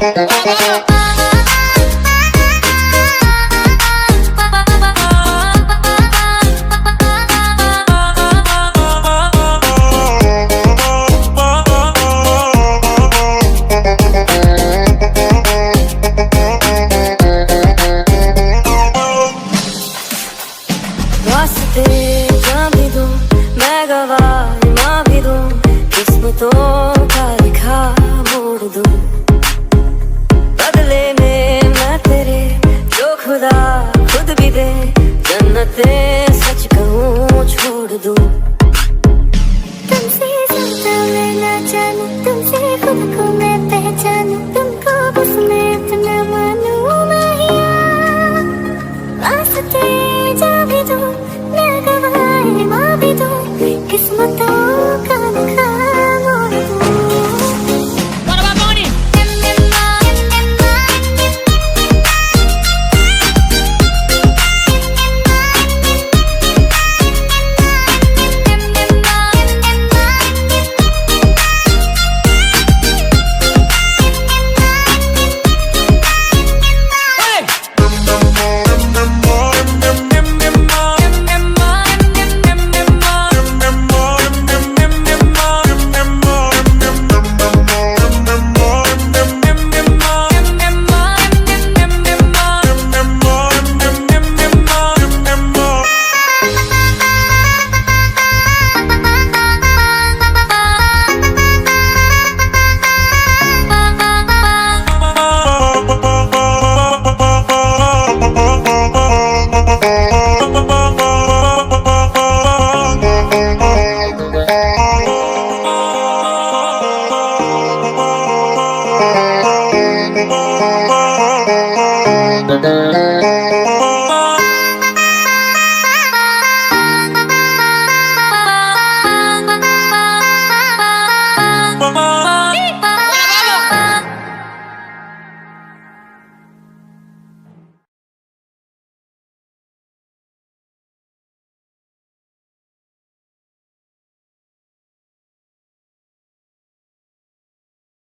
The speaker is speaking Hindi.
वास्ते जान भी दूं, मैं गवाही माँ भी दूं, किस्मतों का लिखा मोड़ दूं। बदले में मैं तेरे जो खुदा खुद भी दे, जन्नते सच कहूँ छोड़ दूं। तुमसे सच्चा मैं ना जानूं, तुमसे खुद को मैं पहचानूं, तुमको बस मैं अपना मानूं माहिया। वास्ते जा भी दूं, मैं गवाही माँ भी दूं, किस्मतों का लिखा मोड़ दूं। Da da da.